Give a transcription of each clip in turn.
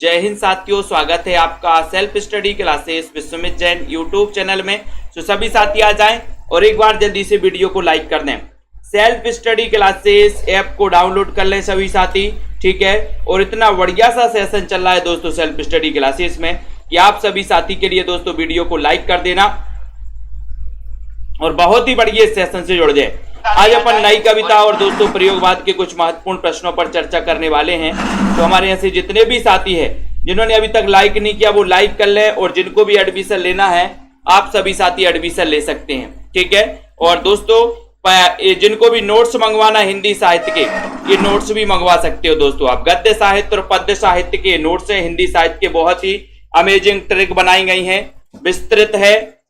जय हिंद साथियों, स्वागत है आपका self study classes Vishwamit Jain YouTube channel में। तो सभी साथी आ जाएं और एक बार जल्दी से वीडियो को लाइक कर दें। सेल्फ स्टडी क्लासेस ऐप को डाउनलोड कर लें सभी साथी, ठीक है। और इतना बढ़िया सा सेशन चल रहा है दोस्तों सेल्फ स्टडी क्लासेस में कि आप सभी साथी के लिए दोस्तों वीडियो को लाइक कर देना और बहुत ही बढ़िया सेशन से जुड़ जाए। आज अपन नई कविता और दोस्तों प्रयोगवाद के कुछ महत्वपूर्ण प्रश्नों पर चर्चा करने वाले हैं। तो हमारे यहाँ से जितने भी साथी हैं जिन्होंने अभी तक लाइक नहीं किया वो लाइक कर लें, और जिनको भी एडमिशन लेना है आप सभी साथी एडमिशन ले सकते हैं, ठीक है। और दोस्तों जिनको भी नोट्स मंगवाना हिंदी साहित्य के, ये नोट्स भी मंगवा सकते हो दोस्तों आप। गद्य साहित्य और पद्य साहित्य के नोट्स हैं हिंदी साहित्य के, बहुत ही अमेजिंग ट्रिक बनाई गई है, विस्तृत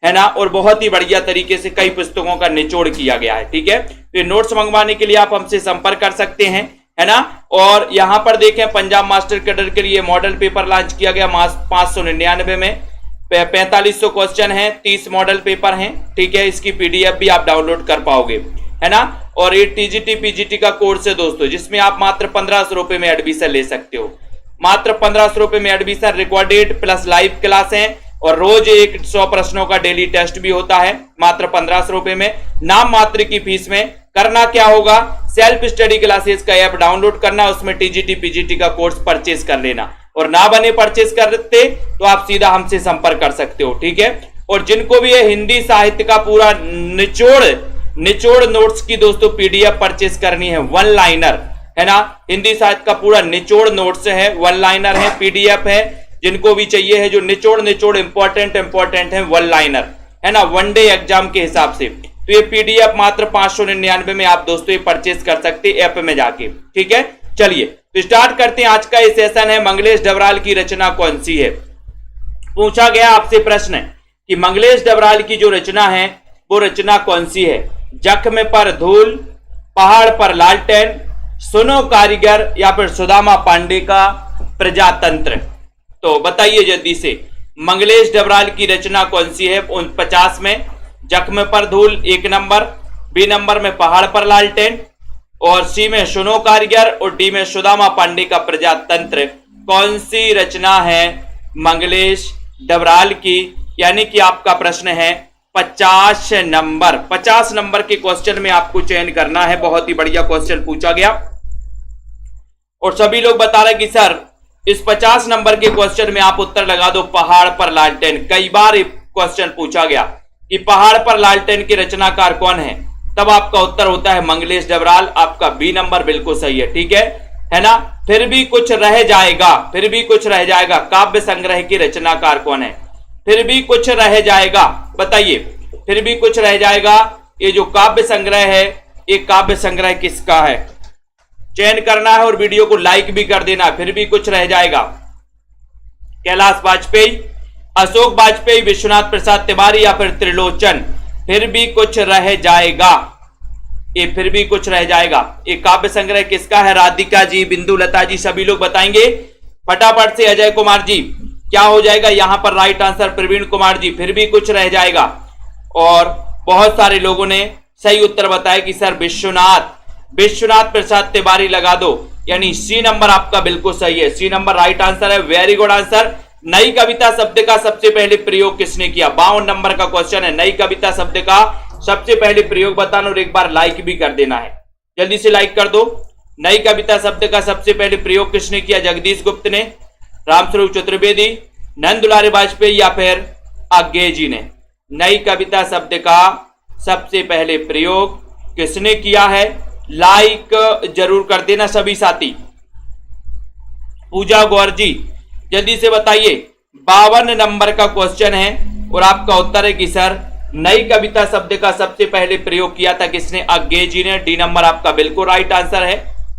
है ना, और बहुत ही बढ़िया तरीके से कई पुस्तकों का निचोड़ किया गया है, ठीक है। तो ये नोट्स मंगवाने के लिए आप हमसे संपर्क कर सकते हैं, है ना। और यहाँ पर देखें पंजाब मास्टर कैडर के लिए मॉडल पेपर लॉन्च किया गया 599 में। 4500 क्वेश्चन हैं, 30 मॉडल पेपर हैं, ठीक है। इसकी पीडीएफ भी आप डाउनलोड कर पाओगे, है ना। और ये टीजीटी पीजीटी का कोर्स है दोस्तों, जिसमें आप मात्र 1500 रुपए में एडमिशन ले सकते हो। मात्र 1500 रुपए में admission, recorded plus live class है और रोज 100 प्रश्नों का डेली टेस्ट भी होता है, मात्र 1500 रुपए में, नाम मात्र की फीस में। करना क्या होगा, सेल्फ स्टडी क्लासेस का ऐप डाउनलोड करना, उसमें टीजीटी पीजीटी का कोर्स परचेज कर लेना, और ना बने परचेज करते तो आप सीधा हमसे संपर्क कर सकते हो, ठीक है। और जिनको भी ये हिंदी साहित्य का पूरा निचोड़ नोट्स की दोस्तों पीडीएफ परचेज करनी है, वन लाइनर, है ना, हिंदी साहित्य का पूरा निचोड़ नोट्स है, वन लाइनर है, पीडीएफ है, जिनको भी चाहिए है जो निचोड़ इंपॉर्टेंट है, वन लाइनर, है ना, वन डे एग्जाम के हिसाब से। तो ये पीडीएफ मात्र 599 में आप दोस्तों ये परचेज कर सकते हैं ऐप में जाके, ठीक है। चलिए तो स्टार्ट करते हैं। आज का ये सेशन है मंगलेश डबराल की रचना कौन सी है। पूछा गया आपसे प्रश्न कि मंगलेश डबराल की जो रचना है वो रचना कौन सी है। जख्म पर धूल, पहाड़ पर लालटेन, सुनो कारीगर, या फिर सुदामा पांडे का प्रजातंत्र। तो बताइए जल्दी से, मंगलेश डबराल की रचना कौन सी है। 50 में जख्म पर धूल 1 नंबर, बी नंबर में पहाड़ पर लालटेन, और सी में सुनो कारीगर, और डी में सुदामा पांडे का प्रजातंत्र। कौन सी रचना है मंगलेश डबराल की। यानी कि आपका प्रश्न है 50 नंबर। 50 नंबर के क्वेश्चन में आपको चयन करना है। बहुत ही बढ़िया क्वेश्चन पूछा गया और सभी लोग बता रहे कि सर इस 50 नंबर के क्वेश्चन में आप उत्तर लगा दो पहाड़ पर लालटेन। कई बार क्वेश्चन पूछा गया कि पहाड़ पर लालटेन के रचनाकार कौन है, तब आपका उत्तर होता है मंगलेश डबराल। आपका बी नंबर बिल्कुल सही है, ठीक है ना। फिर भी कुछ रह जाएगा, काव्य संग्रह के रचनाकार कौन है। फिर भी कुछ रह जाएगा, बताइए, फिर भी कुछ रह जाएगा, ये जो काव्य संग्रह है ये काव्य संग्रह किसका है। चयन करना है और वीडियो को लाइक भी कर देना। फिर भी कुछ रह जाएगा, कैलाश वाजपेयी, अशोक वाजपेयी, विश्वनाथ प्रसाद तिवारी, या फिर त्रिलोचन। फिर भी कुछ रह जाएगा, ये फिर भी कुछ रह जाएगा, ये काव्य संग्रह किसका है। राधिका जी, बिंदु लता जी, सभी लोग बताएंगे फटाफट से। अजय कुमार जी, क्या हो जाएगा यहाँ पर राइट आंसर। प्रवीण कुमार जी, फिर भी कुछ रह जाएगा। और बहुत सारे लोगों ने सही उत्तर बताया कि सर विश्वनाथ प्रसाद तिवारी लगा दो, यानी सी नंबर आपका बिल्कुल सही है। सी नंबर राइट आंसर है, वेरी गुड आंसर। नई कविता शब्द का सबसे पहले प्रयोग किसने किया। 52 नंबर का क्वेश्चन है, नई कविता शब्द का सबसे पहले प्रयोग बताना, और एक बार लाइक भी कर देना है, जल्दी से लाइक कर दो। नई कविता शब्द का सबसे पहले प्रयोग किसने किया। जगदीश गुप्त ने, रामस्वरूप चतुर्वेदी, नंद दुलारे वाजपेयी, या फिर आज्ञे जी ने। नई कविता शब्द का सबसे पहले प्रयोग किसने किया है। लाइक जरूर कर देना सभी साथी। पूजा गौर जी, जल्दी से बताइए। 52 नंबर का क्वेश्चन है और आपका उत्तर है कि सर नई कविता शब्द का सबसे पहले प्रयोग किया था किसने। आज्ञे जी ने। डी नंबर आपका बिल्कुल राइट आंसर है,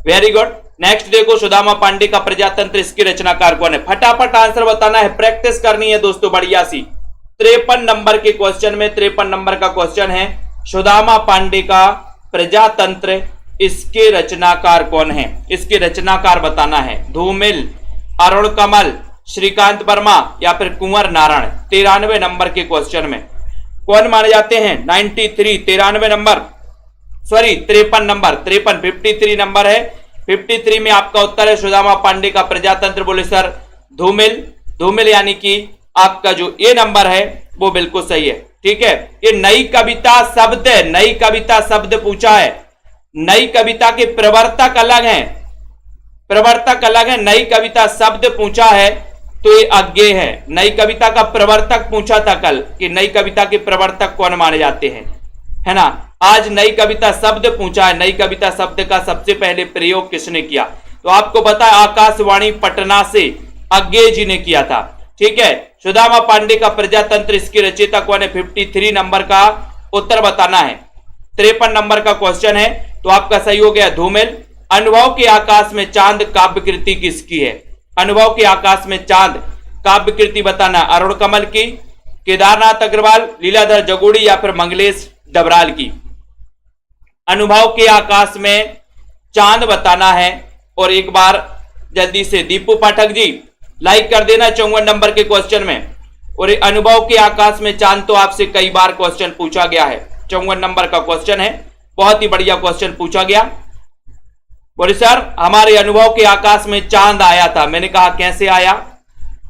वेरी गुड। नेक्स्ट देखो, सुदामा पांडे का प्रजातंत्र, इसके रचनाकार कौन है। फटाफट आंसर बताना है, प्रैक्टिस करनी है दोस्तों बढ़िया सी। 53 नंबर के क्वेश्चन में 53 नंबर का क्वेश्चन है सुदामा पांडे का प्रजातंत्र, इसके रचनाकार कौन है। इसके रचनाकार बताना है। धूमिल, अरुण कमल, श्रीकांत वर्मा, या फिर कुंवर नारायण। 93 नंबर के क्वेश्चन में कौन माने जाते हैं। 93 नंबर, सॉरी 53 नंबर, 53 नंबर है। 53 में आपका उत्तर है सुदामा पांडे का प्रजातंत्र। बोले सर धूमिल, धूमिल यानी कि आपका जो ए नंबर है वो बिल्कुल सही है। ठीक है, ये नई कविता शब्द, नई कविता शब्द पूछा है। नई कविता के प्रवर्तक अलग हैं, प्रवर्तक अलग है। नई कविता शब्द पूछा है तो ये अज्ञेय है। नई कविता का प्रवर्तक पूछा था कल कि नई कविता के प्रवर्तक कौन माने जाते हैं, है ना। आज नई कविता शब्द पूछा है। नई कविता शब्द का सबसे पहले प्रयोग किसने किया, तो आपको पता है आकाशवाणी पटना से अज्ञेय जी ने किया था। ठीक है, सुदामा पांडे का प्रजातंत्र, इसकी रचयिता कौन है। 53 नंबर का उत्तर बताना है। 53 नंबर का क्वेश्चन है, तो आपका सही हो गया धूमिल। अनुभव के आकाश में चांद काव्य कृति किसकी है। अनुभव के आकाश में चांद काव्य कृति बताना, अरुण कमल की, केदारनाथ अग्रवाल, लीलाधर जगोड़ी या फिर मंगलेश डबराल की। अनुभव के आकाश में चांद बताना है। और एक बार जल्दी से दीपू पाठक जी लाइक कर देना 54 नंबर के क्वेश्चन में। और अनुभव के आकाश में चांद तो आपसे कई बार क्वेश्चन पूछा गया है। 54 नंबर का क्वेश्चन है, बहुत ही बढ़िया क्वेश्चन पूछा गया। बोले सर हमारे अनुभव के आकाश में चांद आया था। मैंने कहा कैसे आया,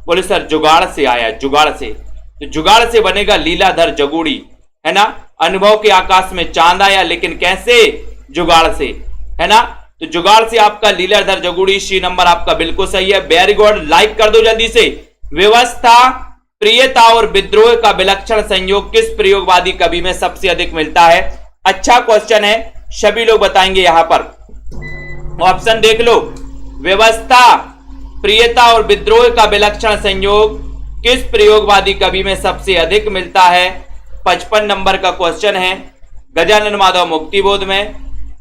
बोले सर जुगाड़ से आया, जुगाड़ से। तो जुगाड़ से बनेगा लीलाधर जगोड़ी, है ना। अनुभव के आकाश में चांद आया, लेकिन कैसे, जुगाड़ से, है ना। तो जुगाड़ से आपका लीलाधर जगोड़ी, सी नंबर आपका बिल्कुल सही है। वेरी गुड, लाइक कर दो जल्दी से। व्यवस्था, प्रियता और विद्रोह का विलक्षण संयोग किस प्रयोगवादी कवि में सबसे अधिक मिलता है। अच्छा क्वेश्चन है, सभी लोग बताएंगे यहां पर। ऑप्शन देख लो, व्यवस्था, प्रियता और विद्रोह का विलक्षण संयोग किस प्रयोगवादी कवि में सबसे अधिक मिलता है। 55 नंबर का क्वेश्चन है। गजानन माधव मुक्तिबोध में,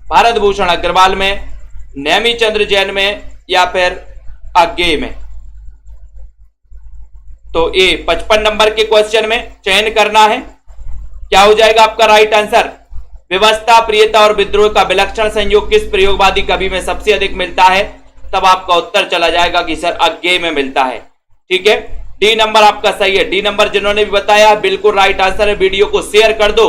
भारत भूषण अग्रवाल में, नेमी चंद्र जैन में या फिर अज्ञेय में। तो ये 55 नंबर के क्वेश्चन में चयन करना है। क्या हो जाएगा आपका राइट आंसर। व्यवस्था, प्रियता और विद्रोह का विलक्षण संयोग किस प्रयोगवादी कवि में सबसे अधिक मिलता है, तब आपका उत्तर चला जाएगा कि सर अज्ञेय में मिलता है। ठीक है, डी नंबर आपका सही है। डी नंबर जिन्होंने भी बताया बिल्कुल राइट आंसर है। वीडियो को शेयर कर दो।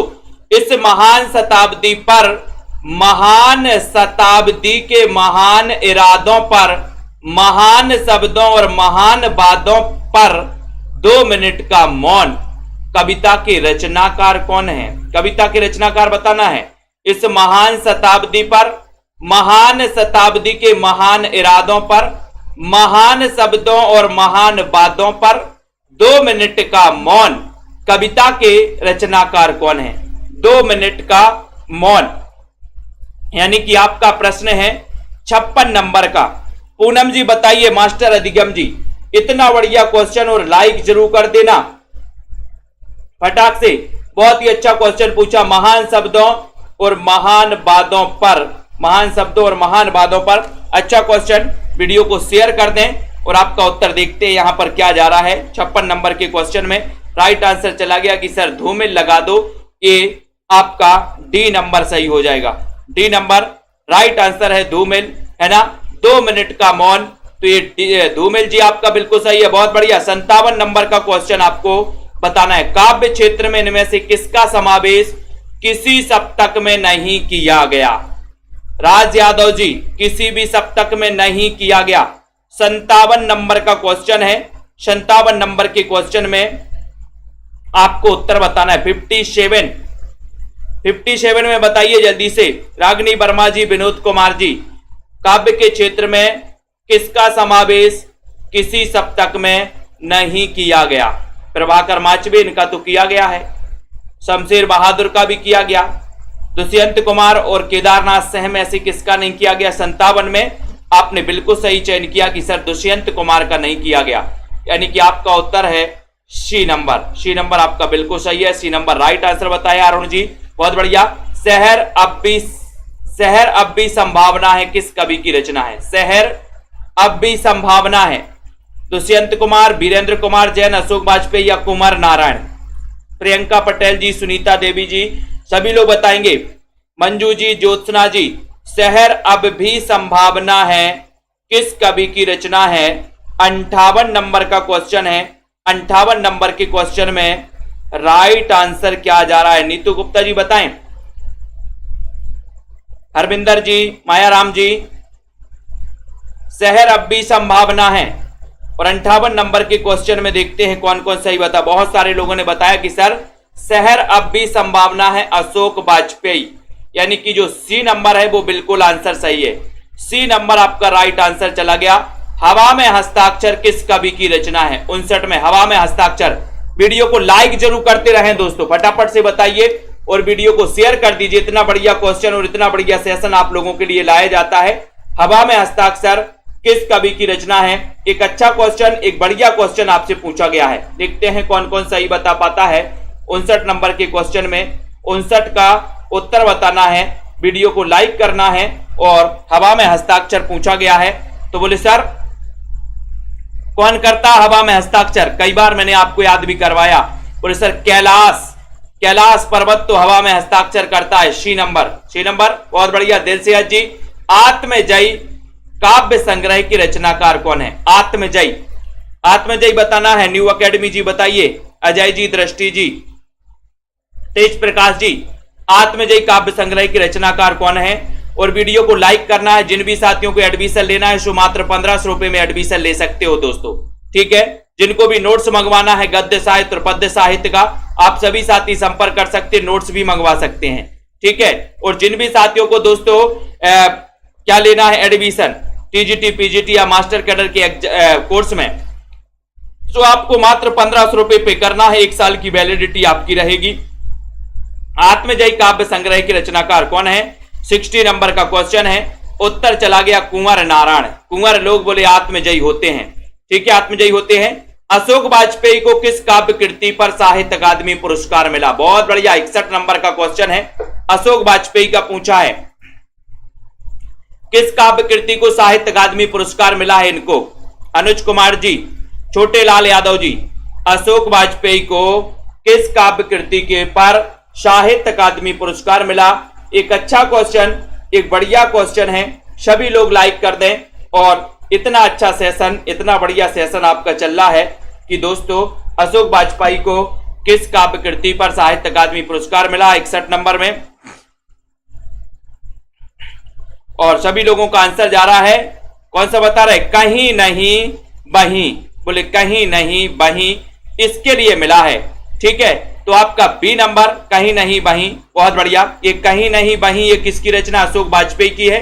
इस महान शताब्दी पर, महान शताब्दी के महान इरादों पर, महान शब्दों और महान वादों पर 2 मिनट का मौन। कविता के रचनाकार कौन है, कविता के रचनाकार बताना है। इस महान शताब्दी पर, महान शताब्दी के महान इरादों पर, महान शब्दों और महान वादों पर 2 मिनट का मौन, कविता के रचनाकार कौन है। 2 मिनट का मौन, यानी कि आपका प्रश्न है 56 नंबर का। पूनम जी बताइए, मास्टर अधिगम जी, इतना बढ़िया क्वेश्चन और लाइक जरूर कर देना फटाक से। बहुत ही अच्छा क्वेश्चन पूछा। महान शब्दों और महान वादों पर, महान शब्दों और महान वादों पर, अच्छा क्वेश्चन। वीडियो को शेयर कर दें और आपका उत्तर देखते हैं यहां पर क्या जा रहा है। 56 नंबर के क्वेश्चन में राइट आंसर चला गया कि सर धूमिल लगा दो, ये आपका डी नंबर सही हो जाएगा। डी नंबर राइट आंसर है धूमिल, है ना। 2 मिनट का मौन, तो ये धूमिल जी आपका बिल्कुल सही है, बहुत बढ़िया। 57 नंबर का क्वेश्चन आपको बताना है। काव्य क्षेत्र में इनमें से किसका समावेश किसी सप्तक में नहीं किया गया। राज यादव जी, किसी भी सप्तक में नहीं किया गया। 57 नंबर का क्वेश्चन है। 57 नंबर के क्वेश्चन में आपको उत्तर बताना है। 57 में बताइए जल्दी से। रागिनी वर्मा जी, विनोद कुमार जी, काव्य के क्षेत्र में किसका समावेश किसी सप्तक में नहीं किया गया। प्रभाकर माचवे, इनका तो किया गया है। शमशेर बहादुर का भी किया गया। दुष्यंत कुमार और केदारनाथ सह में से किसका नहीं किया गया। 57 में आपने बिल्कुल सही चयन किया कि सर दुष्यंत कुमार का नहीं किया गया, यानी कि आपका उत्तर है सी नंबर। सी नंबर आपका बिल्कुल सही है। सी नंबर राइट आंसर बताया अरुण जी, बहुत बढ़िया। शहर अब भी संभावना है किस कवि की रचना है। शहर अब भी संभावना है। दुष्यंत कुमार, वीरेंद्र कुमार जैन, अशोक वाजपेयी या कुमार नारायण। प्रियंका पटेल जी, सुनीता देवी जी, सभी लोग बताएंगे। मंजू जी, ज्योत्सना जी, शहर अब भी संभावना है किस कवि की रचना है। 58 नंबर का क्वेश्चन है। 58 नंबर के क्वेश्चन में राइट आंसर क्या जा रहा है। नीतू गुप्ता जी बताएं। हरविंदर जी, मायाराम जी, शहर अब भी संभावना है। और 58 नंबर के क्वेश्चन में देखते हैं कौन कौन सही बता। बहुत सारे लोगों ने बताया कि सर शहर अब भी संभावना है अशोक वाजपेयी, यानी कि जो सी नंबर है वो बिल्कुल आंसर सही है। सी नंबर आपका राइट आंसर चला गया। हवा में हस्ताक्षर किस कवि की रचना है? 59 में हवा में हस्ताक्षर। वीडियो को लाइक जरूर करते रहें दोस्तों, फटाफट से बताइए और वीडियो को शेयर कर दीजिए। इतना बढ़िया क्वेश्चन और इतना बढ़िया सेशन आप लोगों के लिए लाया जाता है। हवा में हस्ताक्षर किस कवि की रचना है? एक अच्छा क्वेश्चन, एक बढ़िया क्वेश्चन आपसे पूछा गया है। देखते हैं कौन कौन सही बता पाता है। 59 नंबर के क्वेश्चन में 59 का उत्तर बताना है, वीडियो को लाइक करना है और हवा में हस्ताक्षर पूछा गया है। तो बोले सर कौन करता हवा में हस्ताक्षर? कई बार मैंने आपको याद भी करवाया। बोले सर कैलाश पर्वत तो हवा में हस्ताक्षर करता है। सी नंबर बहुत बढ़िया। दिलसियाज जी, आत्मजयी काव्य संग्रह की रचनाकार कौन है? आत्मजयी बताना है। न्यू एकेडमी जी बताइए, अजय जी, दृष्टि जी, तेज प्रकाश जी, आत्मजयी काव्य संग्रह की रचनाकार कौन है? और वीडियो को लाइक करना है। जिन भी साथियों को एडमिशन लेना है सो मात्र 1500 रुपए में एडमिशन ले सकते हो दोस्तों, ठीक है। जिनको भी नोट्स मंगवाना है गद्य साहित्य और पद्य साहित्य का, आप सभी साथी संपर्क कर सकते हैं, नोट्स भी मंगवा सकते हैं, ठीक है। और जिन भी साथियों को दोस्तों क्या लेना है एडमिशन टीजीटी, पीजीटी या मास्टर कैडर के कोर्स में, तो आपको मात्र 1500 रुपए पे करना है। 1 साल की वैलिडिटी आपकी रहेगी। आत्मजयी काव्य संग्रह की रचनाकार कौन है? 60 नंबर का क्वेश्चन है। उत्तर चला गया कुंवर नारायण। कुंवर लोग बोले आत्मजयी होते हैं, ठीक है, आत्मजयी होते हैं। अशोक वाजपेयी को किस काव्य कृति पर साहित्य अकादमी पुरस्कार मिला? बहुत बढ़िया। 61 नंबर का क्वेश्चन है, अशोक वाजपेयी का पूछा है। किस काव्य कृति को साहित्य अकादमी पुरस्कार मिला है इनको? अनुज कुमार जी, छोटे लाल यादव जी, अशोक वाजपेयी को किस काव्य कृति के पर साहित्य अकादमी पुरस्कार मिला? एक अच्छा क्वेश्चन, एक बढ़िया क्वेश्चन है। सभी लोग लाइक कर दें। और इतना अच्छा सेशन, इतना बढ़िया सेशन आपका चल रहा है कि दोस्तों अशोक वाजपेयी को किस काव्य कृति पर साहित्य अकादमी पुरस्कार मिला? 61 नंबर में। और सभी लोगों का आंसर जा रहा है। कौन सा बता रहे? कहीं नहीं बही। बोले कहीं नहीं बही इसके लिए मिला है, ठीक है। तो आपका बी नंबर कहीं नहीं बही, बहुत बढ़िया। ये कहीं नहीं बही ये किसकी रचना? अशोक वाजपेयी की है।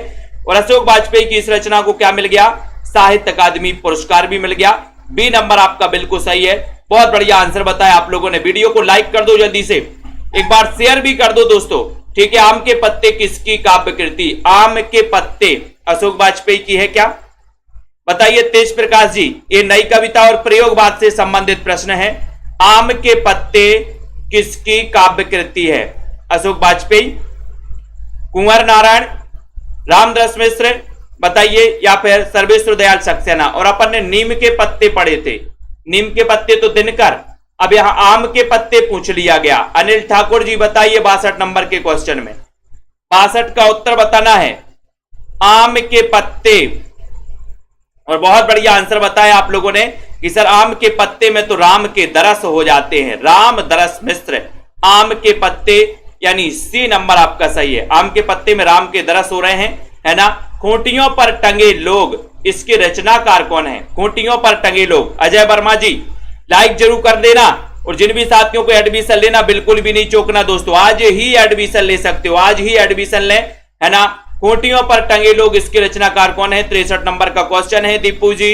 और अशोक वाजपेयी की इस रचना को क्या मिल गया? साहित्य अकादमी पुरस्कार भी मिल गया। बी नंबर आपका बिल्कुल सही है। बहुत बढ़िया आंसर बताया आप लोगों ने। वीडियो को लाइक कर दो जल्दी से, एक बार शेयर भी कर दो दोस्तों, ठीक है। आम के पत्ते किसकी काव्य कृति? आम के पत्ते अशोक वाजपेयी की है क्या? बताइए तेज प्रकाश जी। ये नई कविता और प्रयोगवाद से संबंधित प्रश्न है। आम के पत्ते किसकी काव्य कृति है? अशोक वाजपेयी, कुंवर नारायण, रामदास मिश्र बताइए, या फिर सर्वेश्वर दयाल सक्सेना। और अपन ने नीम के पत्ते पढ़े थे। नीम के पत्ते तो दिनकर, अब यहां आम के पत्ते पूछ लिया गया। अनिल ठाकुर जी बताइए 62 नंबर के क्वेश्चन में 62 का उत्तर बताना है, आम के पत्ते। और बहुत बढ़िया आंसर बताया आप लोगों ने कि सर आम के पत्ते में तो राम के दरस हो जाते हैं। राम दरस मिश्र, आम के पत्ते, यानी सी नंबर आपका सही है। आम के पत्ते में राम के दरस हो रहे हैं, है ना। खूंटियों पर टंगे लोग, इसके रचनाकार कौन है? खूंटियों पर टंगे लोग, अजय वर्मा जी, लाइक जरूर कर देना। और जिन भी साथियों को एडमिशन लेना बिल्कुल भी नहीं चौंकना दोस्तों, आज ही एडमिशन ले सकते हो, आज ही एडमिशन लें, है ना। खूंटियों पर टंगे लोग, इसके रचनाकार कौन है? 63 नंबर का क्वेश्चन है। दीपू जी,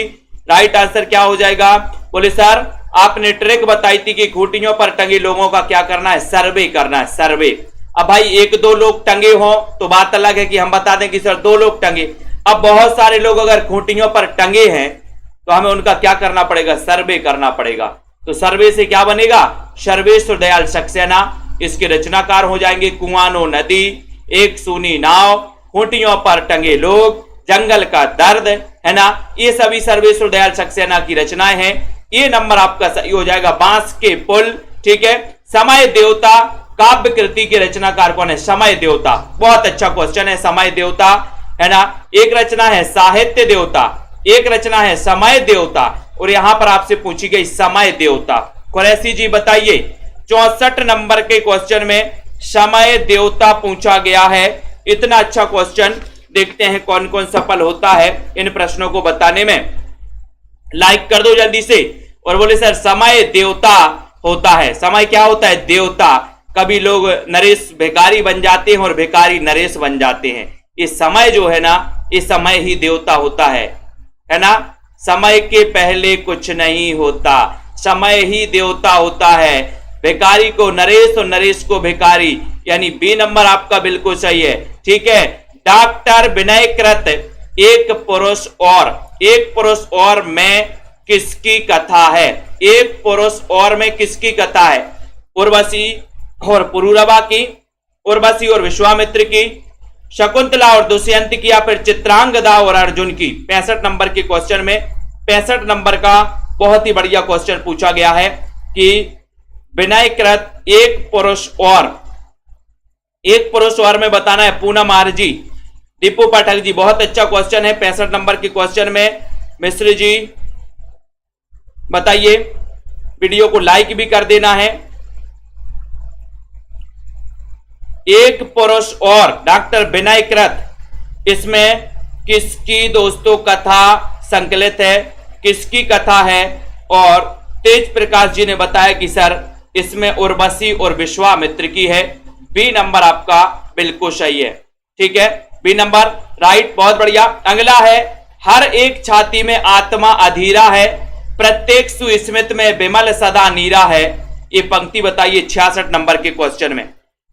राइट आंसर क्या हो जाएगा? बोले सर आपने ट्रिक बताई थी कि खूंटियों पर टंगे लोगों का क्या करना है? सर्वे करना है, सर्वे। अब भाई 1-2 लोग टंगे हो तो बात अलग है कि हम बता दें कि सर 2 लोग टंगे। अब बहुत सारे लोग अगर खूंटियों पर टंगे हैं तो हमें उनका क्या करना पड़ेगा? सर्वे करना पड़ेगा। तो सर्वे से क्या बनेगा? सर्वेश्वर दयाल सक्सेना इसके रचनाकार हो जाएंगे। कुआनो नदी, एक सूनी नाव, खूंटियों पर टंगे लोग, जंगल का दर्द, है ना, ये सभी सर्वेश्वर दयाल सक्सेना की रचनाएं हैं। ये नंबर आपका सही हो जाएगा। बांस के पुल, ठीक है। समय देवता काव्य कृति के रचनाकार कौन है? समय देवता, बहुत अच्छा क्वेश्चन है। समय देवता, है ना। एक रचना है साहित्य देवता, एक रचना है समय देवता, और यहां पर आपसे पूछी गई समय देवता। कुरैशी जी बताइए 64 नंबर के क्वेश्चन में समय देवता पूछा गया है। इतना अच्छा क्वेश्चन, देखते हैं कौन कौन सफल होता है इन प्रश्नों को बताने में। लाइक कर दो जल्दी से। और बोले सर समय देवता होता है, समय क्या होता है? देवता। कभी लोग नरेश भिखारी बन जाते हैं और भिखारी नरेश बन जाते हैं। इस समय जो है ना, इस समय ही देवता होता है ना। समय के पहले कुछ नहीं होता, समय ही देवता होता है। भिखारी को नरेश और नरेश को भिखारी, यानी बी नंबर आपका बिल्कुल सही है। ठीक है। डॉक्टर विनय कृत एक पुरुष और में किसकी कथा है? एक पुरुष और में किसकी कथा है? उर्वशी और पुरूरवा की, उर्वशी और विश्वामित्र की, शकुंतला और दुष्यंत की, या फिर चित्रांगदा और अर्जुन की? 65 नंबर के क्वेश्चन में 65 नंबर का बहुत ही बढ़िया क्वेश्चन पूछा गया है कि विनय कृत एक पुरुष और में बताना है। पूनम आरजी, दीपू पाठक जी, बहुत अच्छा क्वेश्चन है 65 नंबर के क्वेश्चन में। मिश्र जी बताइए, वीडियो को लाइक भी कर देना है। एक पुरुष और डॉक्टर विनय कृत, इसमें किसकी दोस्तों कथा संकलित है? किसकी कथा है? और तेज प्रकाश जी ने बताया कि सर इसमें उर्वशी और विश्वामित्र की है। बी नंबर आपका बिल्कुल सही है। ठीक है, बी नंबर राइट, बहुत बढ़िया। अगला है, हर एक छाती में आत्मा अधीरा है, प्रत्येक सुस्मित में विमल सदा नीरा है। ये पंक्ति बताइए 66 नंबर के क्वेश्चन में।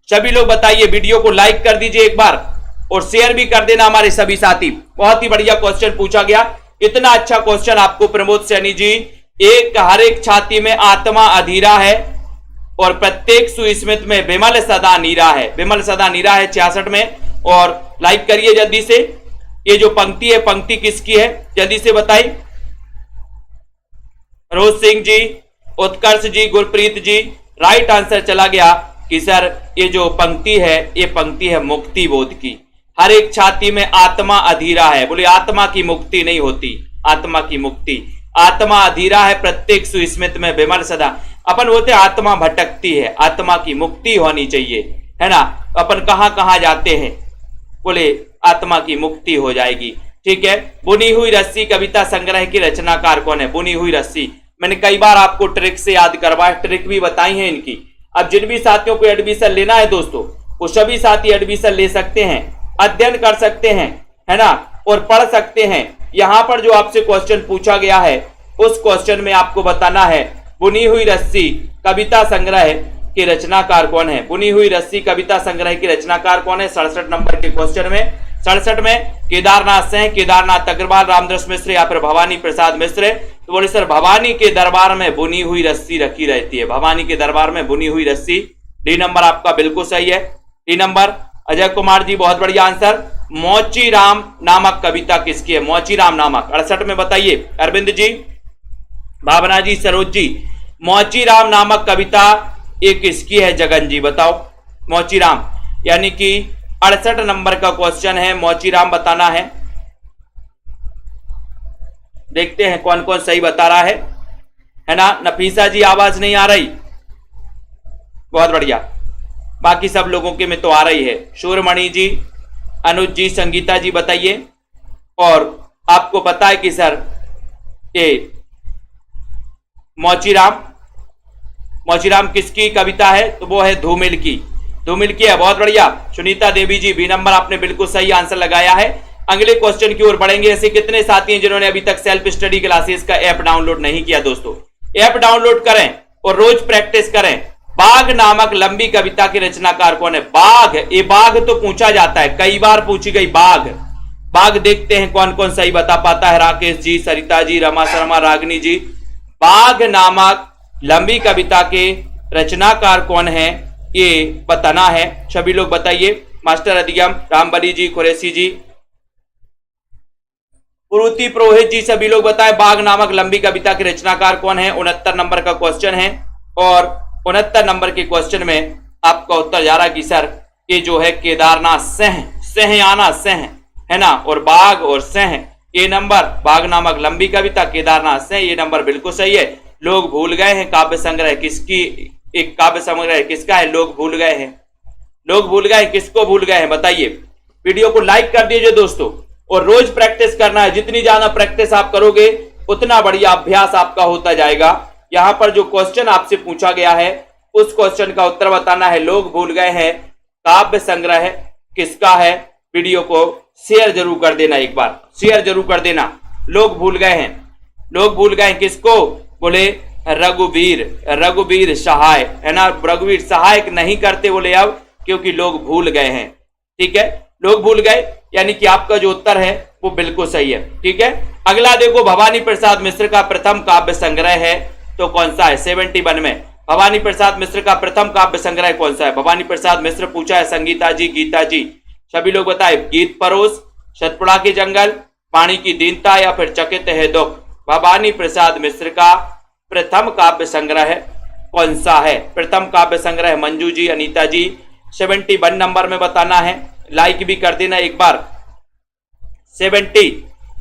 सभी लोग बताइए, वीडियो को लाइक कर दीजिए एक बार और शेयर भी कर देना हमारे सभी साथी। बहुत ही बढ़िया क्वेश्चन पूछा गया, इतना अच्छा क्वेश्चन आपको प्रमोद सैनी जी। हर एक छाती में आत्मा अधीरा है और प्रत्येक सुस्मित में विमल सदा नीरा है। विमल सदा नीरा है 66 में। और लाइक करिए जल्दी से। ये जो पंक्ति है, पंक्ति किसकी है? जल्दी से बताइए। रोज सिंह जी, उत्कर्ष जी, गुरप्रीत जी, राइट आंसर चला गया कि सर ये जो पंक्ति है, ये पंक्ति है मुक्ति बोध की। हर एक छाती में आत्मा अधीरा है। बोले आत्मा की मुक्ति नहीं होती, आत्मा की मुक्ति। आत्मा अधीरा है, प्रत्येक सुस्मित में विमल सदा। अपन बोलते आत्मा भटकती है, आत्मा की मुक्ति होनी चाहिए, है ना। अपन कहां कहां जाते हैं, बोले आत्मा की मुक्ति हो जाएगी। ठीक है। बुनी हुई रस्सी कविता संग्रह की रचनाकार कौन है? बुनी हुई रस्सी, मैंने कई बार आपको ट्रिक से याद करवाया, ट्रिक भी बताई है इनकी। अब जिन भी साथियों को एडमिशन लेना है दोस्तों, वो सभी साथी एडमिशन ले सकते हैं, अध्ययन कर सकते हैं, है ना, और पढ़ सकते हैं। यहां पर जो आपसे क्वेश्चन पूछा गया है, उस क्वेश्चन में आपको बताना है बुनी हुई रस्सी कविता संग्रह के रचनाकार कौन है? बुनी हुई रस्सी कविता संग्रह के रचनाकार कौन है? 67 नंबर के क्वेश्चन में। 67 में केदारनाथ सिंह, केदारनाथ अग्रवाल, रामदास मिश्र या फिर भवानी प्रसाद मिश्र। तो बोले सर भवानी के दरबार में बुनी हुई रस्सी रखी रहती है, भवानी के दरबार में बुनी हुई रस्सी। डी नंबर आपका बिल्कुल सही है। डी नंबर अजय कुमार जी, बहुत बढ़िया आंसर। मोची राम नामक कविता किसकी है? मोची राम नामक। 68 में बताइए अरविंद जी, भावना जी, सरोज जी, मोची राम नामक कविता ये किसकी है? जगन जी बताओ। मोची राम, यानी कि 68 नंबर का क्वेश्चन है, मोची राम बताना है। देखते हैं कौन कौन सही बता रहा है ना। नफीसा जी आवाज नहीं आ रही, बहुत बढ़िया। बाकी सब लोगों के में तो आ रही है। सूरमणि जी, अनुज जी, संगीता जी बताइए। और आपको पता है कि सर ये मोचीराम किसकी कविता है? तो वो है धूमिल की, धूमिल की है, बहुत बढ़िया। सुनीता देवी जी, बी नंबर आपने बिल्कुल सही आंसर लगाया है। अगले क्वेश्चन की ओर बढ़ेंगे। ऐसे कितने साथी हैं जिन्होंने अभी तक सेल्फ स्टडी क्लासेस का ऐप डाउनलोड नहीं किया? दोस्तों ऐप डाउनलोड करें और रोज प्रैक्टिस करें। बाघ नामक लंबी कविता के रचनाकार कौन है? बाघ, ये बाघ तो पूछा जाता है, कई बार पूछी गई बाघ। बाघ देखते हैं कौन कौन सही बता पाता है। राकेश जी, सरिता जी, रमा शर्मा, रागनी जी। बाघ नामक लंबी कविता के रचनाकार कौन है, ये बताना है। सभी लोग बताइए। मास्टर अधिगम, रामबली जी, कुरैशी जी, पुरुति पुरोहित जी, सभी लोग बताएं बाघ नामक लंबी कविता के रचनाकार कौन है। 69 नंबर का क्वेश्चन है। और 69 नंबर के क्वेश्चन में आपका उत्तर जा रहा है कि सर ये जो है केदारनाथ सहयाना सह, है ना। और बाघ और सह, ये नंबर, बाघ नामक लंबी कविता, केदारनाथ सह, ये नंबर बिल्कुल सही है। लोग भूल गए हैं काव्य संग्रह किसकी, एक काव्य संग्रह किसका है? लोग भूल गए हैं। लोग भूल गए, किसको भूल गए हैं बताइए। वीडियो को लाइक कर दीजिए दोस्तों, और रोज प्रैक्टिस करना है। जितनी ज्यादा प्रैक्टिस आप करोगे उतना बढ़िया अभ्यास आपका होता जाएगा। यहां पर जो क्वेश्चन आपसे पूछा गया है उस क्वेश्चन का उत्तर बताना है। लोग भूल गए हैं काव्य संग्रह किसका है। वीडियो को शेयर जरूर कर देना, एक बार शेयर जरूर कर देना। लोग भूल गए हैं, लोग भूल गए किसको, बोले रघुवीर सहाय, है ना। रघुवीर सहायक नहीं करते बोले अब, क्योंकि लोग भूल गए हैं। ठीक है, लोग भूल गए, यानी कि आपका जो उत्तर है वो बिल्कुल सही है। ठीक है, अगला देखो, भवानी प्रसाद मिश्र का प्रथम काव्य संग्रह है तो कौन सा है। 71 में भवानी प्रसाद मिश्र का प्रथम काव्य संग्रह कौन सा है। भवानी प्रसाद मिश्र पूछा है संगीता जी, गीता जी, सभी लोग बताए। गीत परोस, सतपुड़ा के जंगल, पानी की दीनता या फिर चकित है दुख। भवानी प्रसाद मिश्र का प्रथम काव्य संग्रह कौन सा है। प्रथम काव्य संग्रह मंजू जी, अनीता जी 71 नंबर में बताना है। लाइक भी कर देना एक बार 70।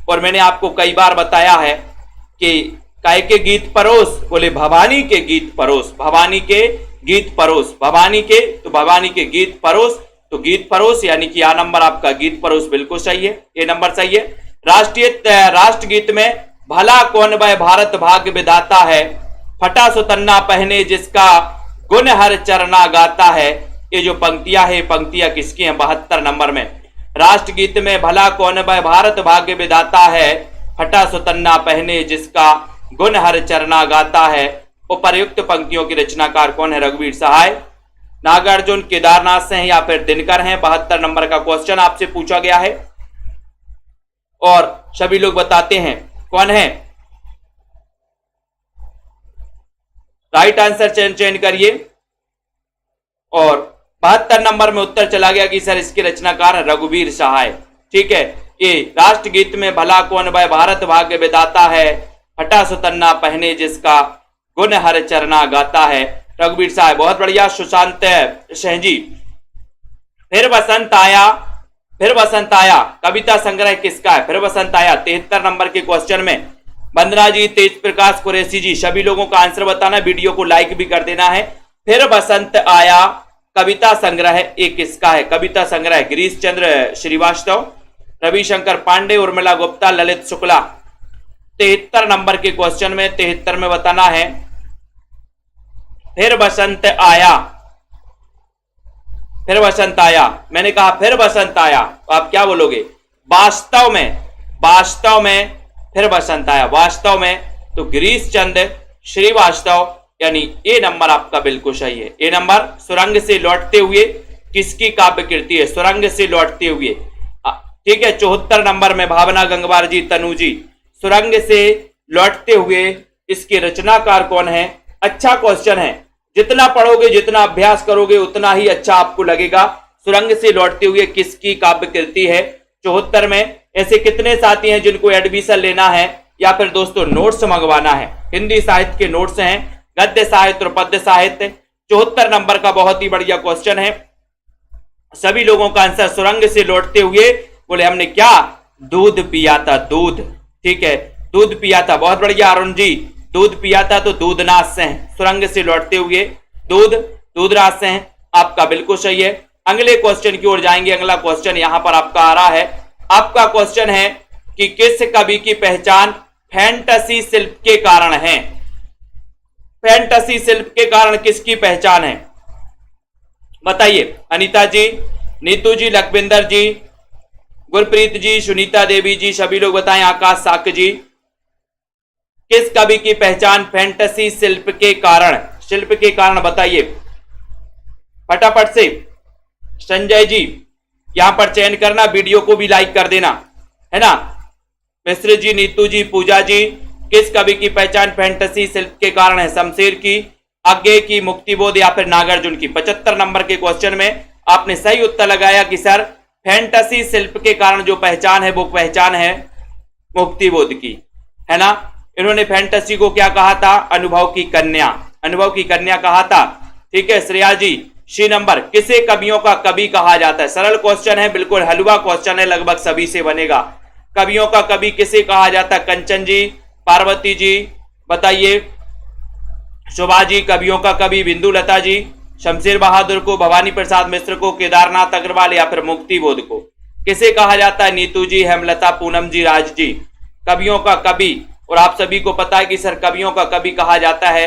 और मैंने आपको कई बार बताया है कि काय के गीत परोस, बोले भवानी के गीत परोस, भवानी के गीत परोस, भवानी के, तो भवानी के गीत परोस, तो गीत परोस यानी कि आ नंबर आपका गीत परोस बिल्कुल सही है, ये नंबर सही है। राष्ट्रगीत में भला कौन वह भारत भाग्य विधाता है, फटा सुतन्ना पहने जिसका गुण हर चरना गाता है। ये जो पंक्तियां है, पंक्तियां किसकी हैं 72 नंबर में। राष्ट्रगीत में भला कौन वह भारत भाग्य विधाता है, फटा सुतन्ना पहने जिसका गुण हर चरना गाता है। उपर्युक्त पंक्तियों की रचनाकार कौन है, रघुवीर सहाय। नागार्जुन केदारनाथ से हैं या फिर दिनकर हैं। 72 नंबर का क्वेश्चन आपसे पूछा गया है और सभी लोग बताते हैं कौन है। राइट आंसर चयन करिए। और 72 नंबर में उत्तर चला गया कि सर इसके रचनाकार रघुवीर सहाय। ठीक है, ये राष्ट्रगीत में भला कौन वह भारत भाग्य विधाता है, फटा सुतन्ना पहने जिसका गुण हर चरना गाता है, रघुवीर सहाय। बहुत बढ़िया सुशांत सिंह जी। फिर बसंत आया, फिर बसंत आया कविता संग्रह किसका है। फिर बसंत आया 73 नंबर के क्वेश्चन में वंदना जी, तेज प्रकाश कुरैशी जी, सभी लोगों का आंसर बताना, वीडियो को लाइक भी कर देना है। फिर बसंत आया कविता संग्रह एक किसका है। कविता संग्रह गिरीश चंद्र श्रीवास्तव, रविशंकर पांडे, उर्मिला गुप्ता, ललित शुक्ला। 73 नंबर के क्वेश्चन में 73 में बताना है फिर बसंत आया। फिर बसंत आया, मैंने कहा फिर बसंत आया, तो आप क्या बोलोगे, वास्तव में, वास्तव में फिर बसंत आया, वास्तव में, तो गिरीश चंद्र श्रीवास्तव, यानी ए नंबर आपका बिल्कुल सही है। ए नंबर सुरंग से लौटते हुए किसकी काव्य कृति है, सुरंग से लौटते हुए। ठीक है, 74 नंबर में भावना गंगवार जी, तनु जी, सुरंग से लौटते हुए इसके रचनाकार कौन है। अच्छा क्वेश्चन है, जितना पढ़ोगे जितना अभ्यास करोगे उतना ही अच्छा आपको लगेगा। सुरंग से लौटते हुए किसकी काव्य कृति है। 74 में ऐसे कितने साथी हैं जिनको एडमिशन लेना है या फिर दोस्तों नोट्स मंगवाना है। हिंदी साहित्य के नोट्स हैं, गद्य साहित्य और पद्य साहित्य। 74 नंबर का बहुत ही बढ़िया क्वेश्चन है। सभी लोगों का आंसर सुरंग से लौटते हुए, बोले हमने क्या, दूध पिया था, दूध। ठीक है, दूध पिया था, बहुत बढ़िया अरुण जी, दूध पिया था तो दूधनाथ से हैं। सुरंग से लौटते हुए दूध, दूधराज से हैं, आपका बिल्कुल सही है। अगले क्वेश्चन की ओर जाएंगे। अगला क्वेश्चन यहां पर आपका आ रहा है। आपका क्वेश्चन है कि किस कवि की पहचान फैंटेसी शिल्प के कारण है। फैंटेसी शिल्प के कारण किसकी पहचान है, बताइए। अनीता जी, नीतू जी, लखविंदर जी, गुरप्रीत जी, सुनीता देवी जी, सभी लोग बताएं। आकाश साक जी, किस कवि की पहचान फैंटेसी शिल्प के कारण, शिल्प के कारण बताइए फटाफट से। संजय जी यहां पर चयन करना, वीडियो को भी लाइक कर देना, है ना। मिश्र जी, नीतू जी, पूजा जी, किस कवि की पहचान फैंटेसी शिल्प के कारण है। शमशेर की, आज्ञे की, मुक्तिबोध या फिर नागार्जुन की। 75 नंबर के क्वेश्चन में आपने सही उत्तर लगाया कि सर फैंटेसी शिल्प के कारण जो पहचान है वो पहचान है मुक्तिबोध की, है ना। इन्होंने फैंटेसी को क्या कहा था, अनुभव की कन्या, अनुभव की कन्या कहा था। ठीक है, श्रेया जी, सी नंबर, किसे कवियों का कवि कहा जाता है। सरल क्वेश्चन है, बिल्कुल हलवा क्वेश्चन है, लगभग सभी से बनेगा। कवियों का कवि किसे कहा जाता है। कंचन जी, पार्वती जी बताइए। शोभा जी, कवियों का कवि बिंदुलता जी, शमशेर बहादुर को, भवानी प्रसाद मिश्र को, केदारनाथ अग्रवाल या फिर मुक्तिबोध को। किसे कहा जाता है, नीतू जी, हेमलता, पूनम जी, राज जी। कवियों का कवि और आप सभी को पता है कि सर कवियों का कवि कहा जाता है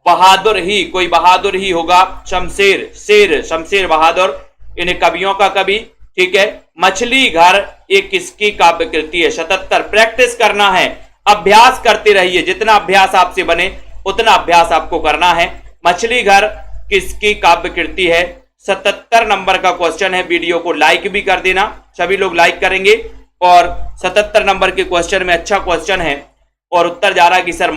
बहादुर ही, कोई बहादुर ही होगा, शमशेर, शेर शमशेर बहादुर, इन्हें कवियों का कवि। ठीक है, मछली घर ये किसकी काव्य कृति है? 77। प्रैक्टिस करना है, अभ्यास करते रहिए, जितना अभ्यास आपसे बने उतना अभ्यास आपको करना है। मछली घर किसकी काव्य कृति है? 77 नंबर का क्वेश्चन है। वीडियो को लाइक भी कर देना, सभी लोग लाइक करेंगे। और 77 नंबर के क्वेश्चन में अच्छा क्वेश्चन है और उत्तर जा रहा है कि सर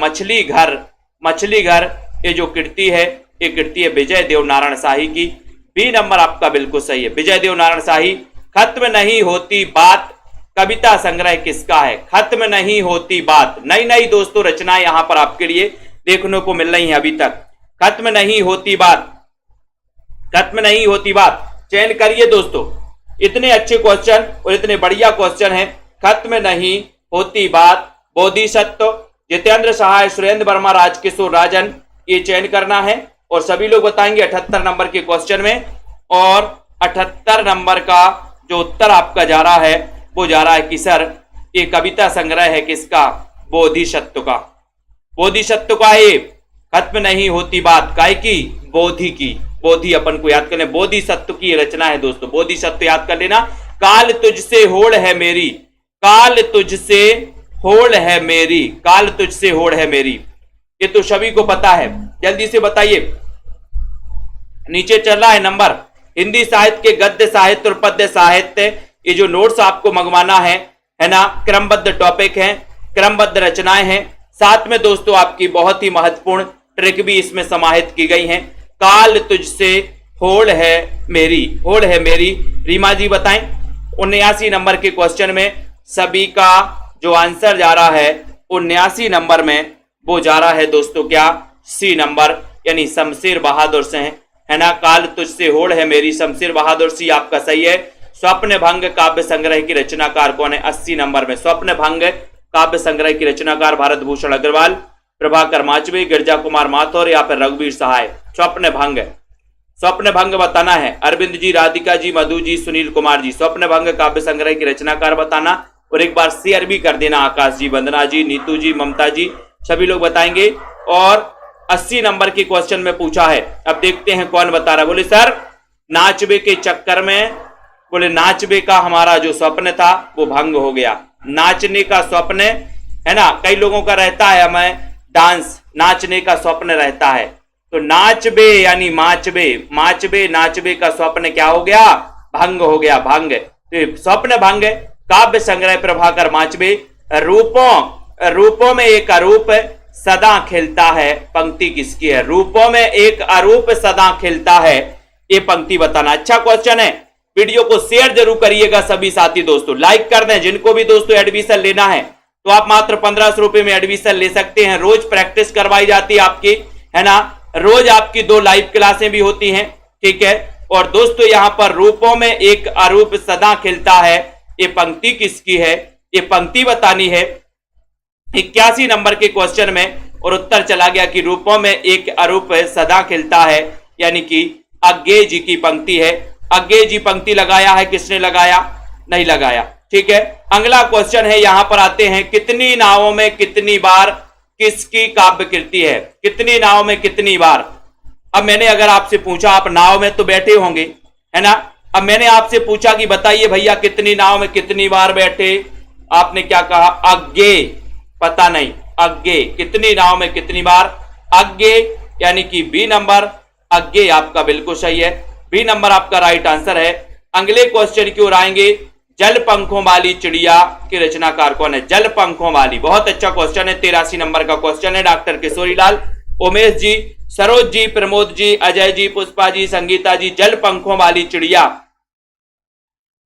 मछली घर ये जो कृति है ये कृति है विजय देव नारायण शाही की। बी नंबर आपका बिल्कुल सही है, विजय देव नारायण शाही। खत्म नहीं होती बात कविता संग्रह किसका है? खत्म नहीं होती बात, नई नई दोस्तों रचनाएं यहां पर आपके लिए देखने को मिल रही हैं अभी तक। खत्म नहीं होती बात, खत्म नहीं होती बात, चयन करिए दोस्तों। इतने अच्छे क्वेश्चन और इतने बढ़िया क्वेश्चन है। खत्म नहीं होती बात, बोधिसत्व, जितेंद्र सहाय, सुरेंद्र वर्मा, राजकिशोर राजन, ये चयन करना है। और सभी लोग बताएंगे 78 नंबर के क्वेश्चन में। और 78 नंबर का जो उत्तर आपका जा रहा है वो जा रहा है कि सर ये कविता संग्रह है किसका? बोधिसत्व का। बोधिसत्व का है, खत्म नहीं होती बात काय की? बोधि की। बोधि अपन को याद करना, बोधिसत्व की रचना है दोस्तों, बोधिसत्व याद कर लेना। काल तुझसे होड़ है मेरी, काल तुझसे होड़ है मेरी, काल तुझसे होड़ है मेरी, ये तो सभी को पता है। जल्दी से बताइए, नीचे चल रहा है नंबर। हिंदी साहित्य के गद्य साहित्य और पद्य साहित्य, ये जो नोट्स आपको मंगवाना है ना, क्रमबद्ध टॉपिक है, क्रमबद्ध रचनाएं हैं। साथ में दोस्तों आपकी बहुत ही महत्वपूर्ण ट्रिक भी इसमें समाहित की गई है। काल तुझसे होड़ है मेरी, होड़ है मेरी, रीमा जी बताएं। 79 नंबर के क्वेश्चन में सभी का जो आंसर जा रहा है 79 नंबर में वो जा रहा है दोस्तों क्या? सी नंबर, यानी शमशेर बहादुर से है ना। काल तुझसे होड़ है मेरी, शमशेर बहादुर सी आपका सही है। स्वप्न भंग काव्य संग्रह की रचनाकार कौन है? 80 नंबर में स्वप्न भंग काव्य संग्रह की रचनाकार भारत भूषण अग्रवाल, प्रभाकर माचवे, गिरजा कुमार माथुर या फिर रघुवीर सहाय। स्वप्न भंग, स्वप्न भंग बताना है। अरविंद जी, राधिका जी, मधु जी, सुनील कुमार जी, स्वप्न भंग काव्य संग्रह की रचनाकार बताना। और एक बार शेयर भी कर देना, आकाश जी, वंदना जी, नीतू जी, ममता जी, सभी लोग बताएंगे। और 80 नंबर के क्वेश्चन में पूछा है, अब देखते हैं कौन बता रहा है। बोले सर नाचबे के चक्कर में, बोले नाचबे का हमारा जो स्वप्न था वो भंग हो गया। नाचने का स्वप्न है ना, कई लोगों का रहता है हमें डांस, नाचने का स्वप्न रहता है, तो नाचबे यानी माचबे, माचबे नाचबे का स्वप्न क्या हो गया? भंग हो गया, भंग। तो स्वप्न भंग काव्य संग्रह प्रभाकर माचबे। रूपों में एक अरूप सदा खिलता है, पंक्ति किसकी है? रूपों में एक अरूप सदा खिलता है, ये पंक्ति बताना। अच्छा क्वेश्चन है, वीडियो को शेयर जरूर करिएगा सभी साथी दोस्तों, लाइक कर दें। जिनको भी दोस्तों एडमिशन लेना है तो आप मात्र 1500 रुपए में एडमिशन ले सकते हैं। रोज प्रैक्टिस करवाई जाती है आपकी, है ना, रोज आपकी 2 लाइव क्लासें भी होती हैं। ठीक है, और दोस्तों यहां पर रूपों में एक अरूप सदा खिलता है, ये पंक्ति किसकी है? ये पंक्ति बतानी है 81 नंबर के क्वेश्चन में। और उत्तर चला गया कि रूपों में एक अरूप सदा खिलता है, यानी कि अज्ञे जी की पंक्ति है। अज्ञे जी पंक्ति लगाया है, किसने लगाया? नहीं लगाया। ठीक है, अगला क्वेश्चन है, यहां पर आते हैं, कितनी नावों में कितनी बार किसकी काव्य कृति है? कितनी नाव में कितनी बार? अब मैंने अगर आपसे पूछा, आप नाव में तो बैठे होंगे, है ना, अब मैंने आपसे पूछा कि बताइए भैया कितनी नाव में कितनी बार बैठे, आपने क्या कहा? अज्ञे, पता नहीं, अज्ञे, कितनी नाव में कितनी बार? अज्ञे, यानी कि बी नंबर, अज्ञे आपका बिल्कुल सही है, बी नंबर आपका राइट आंसर है। अगले क्वेश्चन की ओर आएंगे, जल पंखों वाली चिड़िया की रचनाकार कौन है? जल पंखों वाली, बहुत अच्छा क्वेश्चन है, 83 नंबर का क्वेश्चन है। डॉक्टर किशोरीलाल, उमेश जी, सरोज जी, प्रमोद जी, अजय जी, पुष्पा जी, संगीता जी, जल पंखों वाली चिड़िया,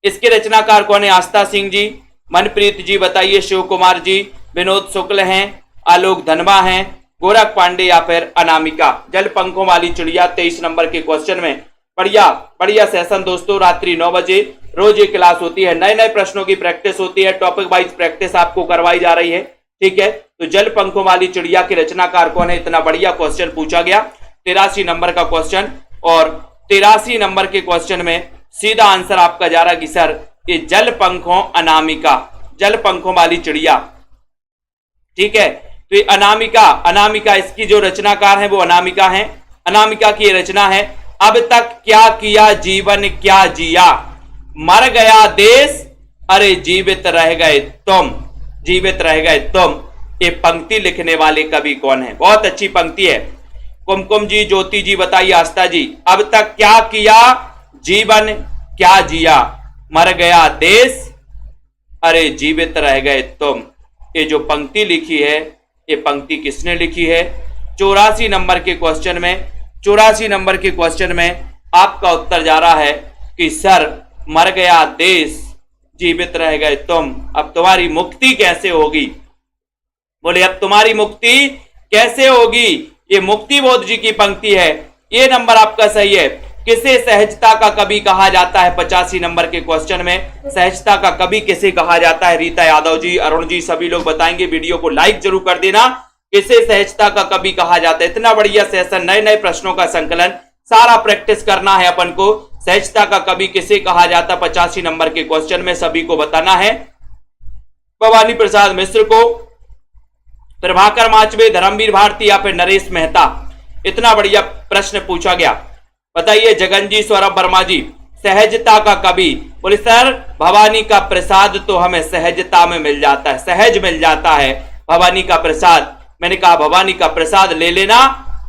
इसके रचनाकार कौन है? आस्था सिंह जी, मनप्रीत जी बताइए, शिव कुमार जी, विनोद शुक्ल हैं, आलोक धनवा हैं, गोरख पांडे या फिर अनामिका। जल पंखों वाली चिड़िया 23 नंबर के क्वेश्चन में। बढ़िया बढ़िया सेशन दोस्तों, रात्रि 9 बजे रोज ये क्लास होती है, नए नए प्रश्नों की प्रैक्टिस होती है, टॉपिक वाइज प्रैक्टिस आपको करवाई जा रही है। ठीक है, तो जल पंखों वाली चिड़िया के रचनाकार कौन है? इतना बढ़िया क्वेश्चन पूछा गया, 83 नंबर का क्वेश्चन। और 83 नंबर के क्वेश्चन में सीधा आंसर आपका जा रहा है कि सर ये जल पंखों अनामिका, जल पंखों वाली चिड़िया, ठीक है, तो ये अनामिका, अनामिका इसकी जो रचनाकार है वो अनामिका है, अनामिका की रचना है। अब तक क्या किया जीवन क्या जिया, मर गया देश अरे जीवित रह गए तुम, जीवित रह गए तुम। ये पंक्ति लिखने वाले कवि कौन है? बहुत अच्छी पंक्ति है। कुमकुम जी, ज्योति जी बताइए, आस्था जी। अब तक क्या किया जीवन क्या जिया, मर गया देश अरे जीवित रह गए तुम। ये जो पंक्ति लिखी है, ये पंक्ति किसने लिखी है? 84 नंबर के क्वेश्चन में, 84 नंबर के क्वेश्चन में आपका उत्तर जा रहा है कि सर मर गया देश जीवित रह गए तुम, अब तुम्हारी मुक्ति कैसे होगी? बोले अब तुम्हारी मुक्ति कैसे होगी? ये मुक्ति बोध जी की पंक्ति है। ये नंबर आपका सही है। किसे सहजता का कवि कहा जाता है? 85 नंबर के क्वेश्चन में सहजता का कवि किसे कहा जाता है? रीता यादव जी, अरुण जी, सभी लोग बताएंगे। वीडियो को लाइक जरूर कर देना। किसे सहजता का कवि कहा जाता है? इतना बढ़िया सेशन, नए नए प्रश्नों का संकलन, सारा प्रैक्टिस करना है अपन को। सहजता का कवि किसे कहा जाता? 85 नंबर के क्वेश्चन में सभी को बताना है। भवानी प्रसाद मिश्र को, प्रभाकर माचवे, धर्मवीर भारती या फिर नरेश मेहता? इतना बढ़िया प्रश्न पूछा गया। बताइए जगन जी, सौरभ वर्मा जी, सहजता का कवि? बोले सर भवानी का प्रसाद तो हमें सहजता में मिल जाता है, सहज मिल जाता है भवानी का प्रसाद। मैंने कहा भवानी का प्रसाद ले लेना,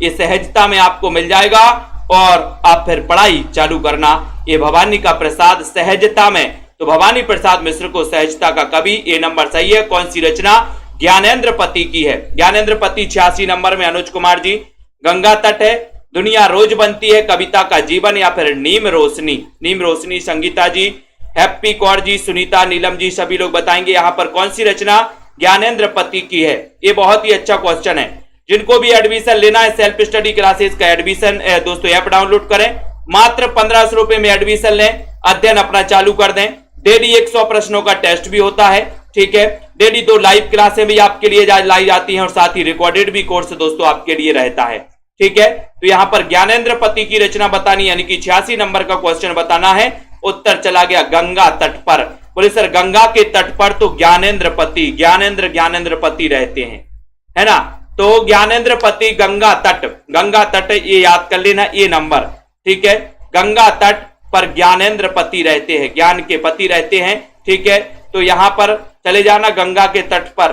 ये सहजता में आपको मिल जाएगा और आप फिर पढ़ाई चालू करना। ये भवानी का प्रसाद सहजता में, तो भवानी प्रसाद मिश्र को सहजता का कवि, ये नंबर सही है। कौन सी रचना? ज्ञानेंद्र पति की है। ज्ञानेंद्र पति 86 नंबर में। अनुज कुमार जी, गंगा तट है, दुनिया रोज बनती है, कविता का जीवन या फिर नीम रोशनी? नीम रोशनी। संगीता जी, हैप्पी कौर जी, सुनीता, नीलम जी, सभी लोग बताएंगे यहाँ पर कौन सी रचना ज्ञानेंद्र पति की है। ये बहुत ही अच्छा क्वेश्चन है। जिनको भी एडमिशन लेना है सेल्फ स्टडी क्लासेस का एडमिशन दोस्तों ऐप डाउनलोड करें, मात्र 1500 रुपए में एडमिशन लें, अध्ययन अपना चालू कर दें। डेली 100 प्रश्नों का टेस्ट भी होता है, ठीक है। डेली 2 लाइव क्लासें भी आपके लिए लाई जाती हैं और साथ ही रिकॉर्डेड भी कोर्स दोस्तों आपके लिए रहता है, ठीक है। तो यहां पर ज्ञानेंद्र पति की रचना बतानी, यानी कि 86 नंबर का क्वेश्चन बताना है। उत्तर चला गया गंगा तट पर। बोले सर गंगा के तट पर तो ज्ञानेंद्र पति रहते हैं, है ना। तो ज्ञानेंद्र पति गंगा तट ये याद कर लेना, ये नंबर, ठीक है। गंगा तट पर ज्ञानेंद्र पति रहते हैं, ज्ञान के पति रहते हैं, ठीक है। तो यहां पर चले जाना गंगा के तट पर,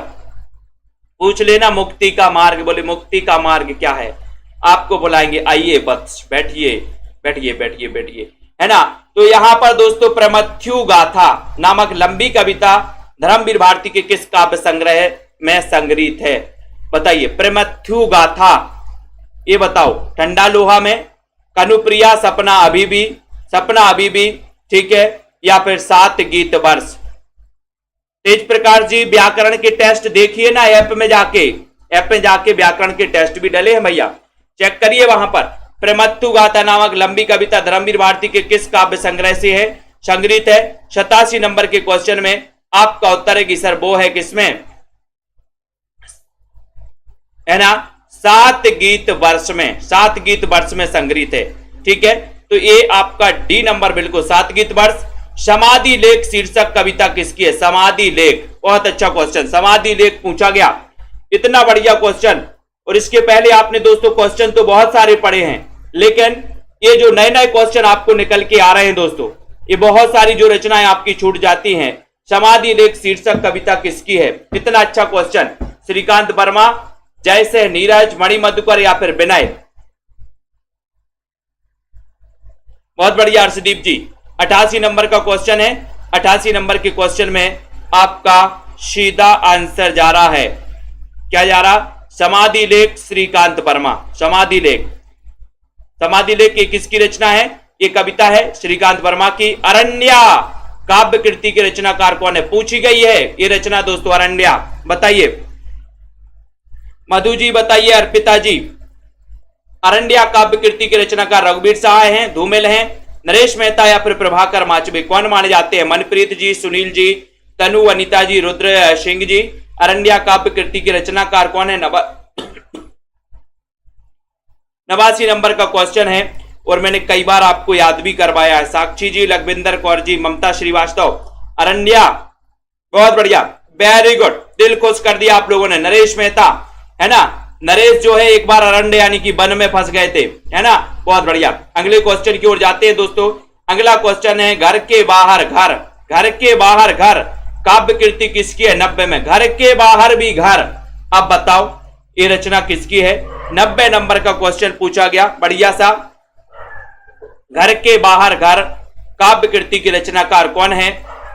पूछ लेना मुक्ति का मार्ग। बोले मुक्ति का मार्ग क्या है? आपको बुलाएंगे, आइए बस बैठिए बैठिए बैठिए बैठिए, है ना। तो यहां पर दोस्तों प्रमथ्यु गाथा नामक लंबी कविता धर्मवीर भारती के किस काव्य संग्रह में संग्रहित है? बताइए प्रमथ्यु गाथा, ये बताओ। ठंडा लोहा में, कनुप्रिया, सपना अभी भी, ठीक है, या फिर 7 गीत वर्ष? तेज प्रकाश जी, व्याकरण के टेस्ट देखिए ना ऐप में जाके व्याकरण के टेस्ट भी डले हैं भैया, चेक करिए वहां पर। प्रमथ्यु गाथा नामक लंबी कविता धर्मवीर भारती के किस काव्य संग्रह से है संग्रहित है? 87 नंबर के क्वेश्चन में आपका उत्तर है कि सर वो है किसमें, है ना, 7 गीत वर्ष में, 7 गीत वर्ष में संग्रहित है, ठीक है। तो ये आपका डी नंबर बिल्कुल 7 गीत वर्ष। समाधि लेख शीर्षक कविता किसकी है? समाधि लेख, बहुत अच्छा क्वेश्चन, समाधि लेख पूछा गया, इतना बढ़िया क्वेश्चन। और इसके पहले आपने दोस्तों क्वेश्चन तो बहुत सारे पढ़े हैं, लेकिन ये जो नए नए क्वेश्चन आपको निकल के आ रहे हैं दोस्तों, ये बहुत सारी जो रचनाएं आपकी छूट जाती हैं। समाधि लेख शीर्षक कविता किसकी है? इतना अच्छा क्वेश्चन। श्रीकांत वर्मा, जैसे नीरज, मणि मधुकर या फिर विनय? बहुत बढ़िया हर्षदीप जी। 88 नंबर का क्वेश्चन है। 88 नंबर के क्वेश्चन में आपका सीधा आंसर जा रहा है, क्या जा रहा? समाधि लेख श्रीकांत वर्मा। समाधि लेख ये किसकी रचना है? ये कविता है श्रीकांत वर्मा की। अरण्या काव्य कृति के रचनाकार कौन है? पूछी गई है ये रचना दोस्तों, अरण्या। बताइए मधु जी, बताइए अर्पिता जी, अरण्या काव्य कृति के रचनाकार रघुवीर सहाय हैं, धूमिल हैं, नरेश मेहता या फिर प्रभाकर माचवे? कौन माने जाते हैं? मनप्रीत जी, सुनील जी, तनु, अनिता जी, रुद्र सिंह जी। अरण्या काव्य कृति के रचनाकार कौन है? 89 नंबर का क्वेश्चन है और मैंने कई बार आपको याद भी करवाया है। साक्षी जी, लखविंदर कौर जी, ममता श्रीवास्तव। अरण्या, बहुत बढ़िया, वेरी गुड, दिल खुश कर दिया आप लोगों ने। नरेश मेहता, है ना, नरेश जो है एक बार अरंडे यानी कि वन में फंस गए थे, है ना, बहुत बढ़िया। अगले क्वेश्चन की ओर जाते हैं दोस्तों। अगला क्वेश्चन है घर के बाहर घर, घर के बाहर घर काव्य कृति किसकी है 90 में? घर के बाहर भी घर। अब बताओ ये रचना किसकी है? 90 नंबर का क्वेश्चन पूछा गया, बढ़िया सा। घर के बाहर घर काव्य कृति की रचनाकार कौन है?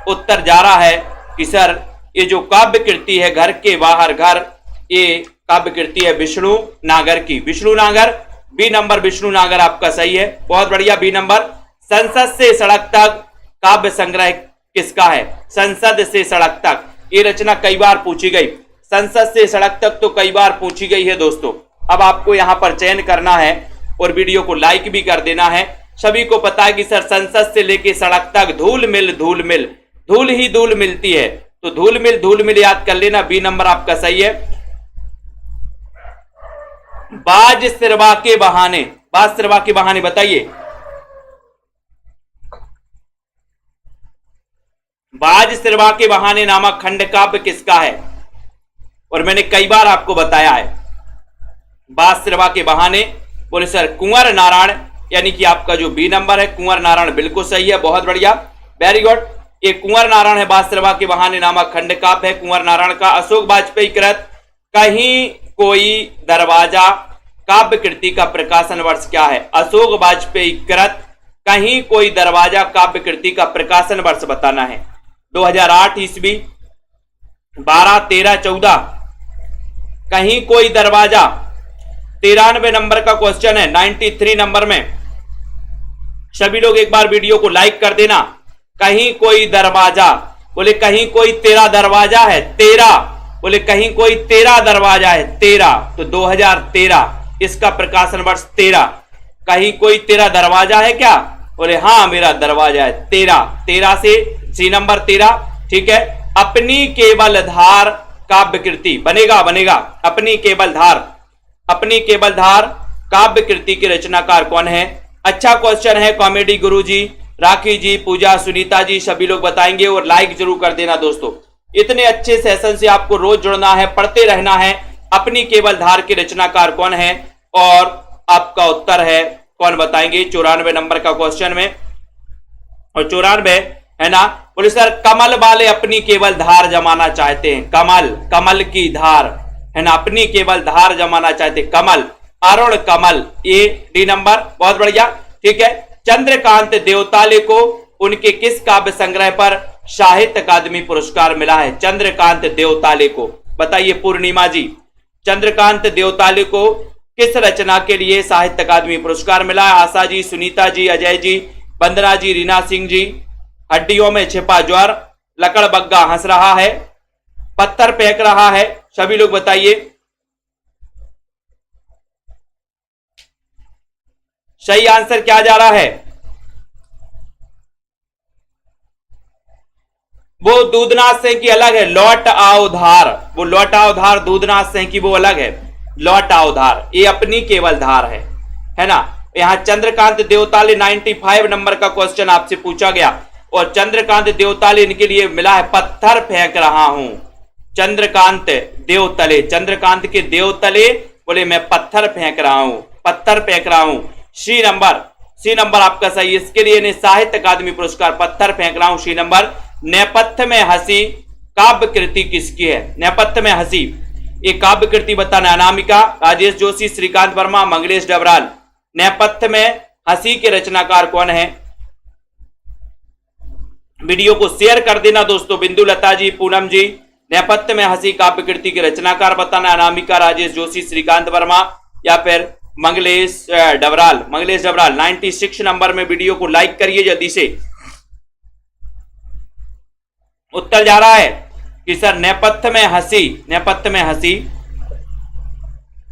उत्तर जा रहा है कि सर ये जो काव्य कृति है घर के बाहर घर, ये काव्य कृति है विष्णु नागर की। विष्णु नागर, बी नंबर विष्णु नागर आपका सही है, बहुत बढ़िया, बी नंबर। संसद से सड़क तक काव्य संग्रह किसका है? संसद से सड़क तक, ये रचना कई बार पूछी गई। संसद से सड़क तक तो कई बार पूछी गई है दोस्तों। अब आपको यहां पर चयन करना है और वीडियो को लाइक भी कर देना है। सभी को पता है कि सर संसद से लेके सड़क तक धूल मिल धूल ही धूल मिलती है, तो धूल मिल याद कर लेना, बी नंबर आपका सही है। बाज सिरवा के बहाने, बाज सिरवा के बहाने बताइए, बाज सिरवा के बहाने नामक खंड काव्य किसका है? और मैंने कई बार आपको बताया है, बाज सिरवा के बहाने, बोले सर कुंवर नारायण, यानी कि आपका जो बी नंबर है कुंवर नारायण, बिल्कुल सही है, बहुत बढ़िया, वेरी गुड। ये कुंवर नारायण है, बाज सिरवा के बहाने नामक खंड काव्य है कुंवर नारायण का। अशोक वाजपेयी कृत कहीं कोई दरवाजा काव्य कृति का प्रकाशन वर्ष क्या है? अशोक वाजपेयी कृत कहीं कोई दरवाजा काव्य कृति का प्रकाशन वर्ष बताना है। 2008 ईस्वी, 12, 13, 14, कहीं कोई दरवाजा 93 नंबर का क्वेश्चन है, 93 नंबर में। सभी लोग एक बार वीडियो को लाइक कर देना। कहीं कोई दरवाजा, बोले कहीं कोई तेरा दरवाजा है, तेरा, बोले कहीं कोई तेरा दरवाजा है, तेरा, तो 2013 इसका प्रकाशन वर्ष 13। कहीं कोई तेरा दरवाजा है क्या? बोले हाँ मेरा दरवाजा है, 13 से सी नंबर 13, ठीक है। अपनी केवल धार काव्य कृति बनेगा, अपनी केवल धार, अपनी केवल धार काव्य कृति के रचनाकार कौन है? अच्छा क्वेश्चन है, कॉमेडी गुरुजी, राखी जी, पूजा, सुनीता जी, सभी लोग बताएंगे और लाइक जरूर कर देना दोस्तों। इतने अच्छे सेशन से आपको रोज जुड़ना है, पढ़ते रहना है। अपनी केवल धार के रचनाकार कौन है? और आपका उत्तर है कौन बताएंगे 94 नंबर का क्वेश्चन में। और 94 है ना, बोले सर कमल वाले अपनी केवल धार जमाना चाहते हैं, कमल, कमल की धार, है ना, अपनी केवल धार जमाना चाहते, कमल, अरुण कमल, ये डी नंबर, बहुत बढ़िया, ठीक है। चंद्रकांत देवताले को उनके किस काव्य संग्रह पर साहित्य अकादमी पुरस्कार मिला है? चंद्रकांत देवताले को बताइए, पूर्णिमा जी, चंद्रकांत देवताले को किस रचना के लिए साहित्य अकादमी पुरस्कार मिला है? आशा जी, सुनीता जी, अजय जी, वंदना जी, रीना सिंह जी। हड्डियों में छिपा ज्वर, लकड़ बग्गा हंस रहा है, पत्थर फेंक रहा है, सभी लोग बताइए। सही आंसर क्या जा रहा है? वो दूधनाथ सिंह की अलग है, लौट आओ धार, वो लौट आओ धार दूधनाथ सिंह की वो अलग है, लौट आओ धार ये अपनी केवल धार है ना। यहां चंद्रकांत देवताले 95 नंबर का क्वेश्चन आपसे पूछा गया और चंद्रकांत देवताले इनके लिए मिला है पत्थर फेंक रहा हूं। चंद्रकांत देवतले, चंद्रकांत के देवतले बोले मैं पत्थर फेंक रहा हूं, पत्थर फेंक रहा हूं। सी नंबर आपका सही। इसके लिए इन्हें साहित्य अकादमी पुरस्कार, पत्थर फेंक रहा हूं, सी नंबर। नेपथ्य में हंसी काव्य कृति किसकी है? नेपथ्य में हंसी ये काव्य कृति बताना। अनामिका, राजेश जोशी, श्रीकांत वर्मा, मंगलेश डबराल। नेपथ्य में हंसी के रचनाकार कौन है? वीडियो को शेयर कर देना दोस्तों। बिंदु लता जी, पूनम जी, नेपथ्य में हंसी काव्य कृति के रचनाकार बताना। अनामिका, राजेश जोशी, श्रीकांत वर्मा या फिर मंगलेश डबराल। मंगलेश डबराल 96 नंबर में वीडियो को लाइक करिए जल्दी से। उत्तर जा रहा है कि सर नेपथ्य में हंसी, नेपथ्य में हंसी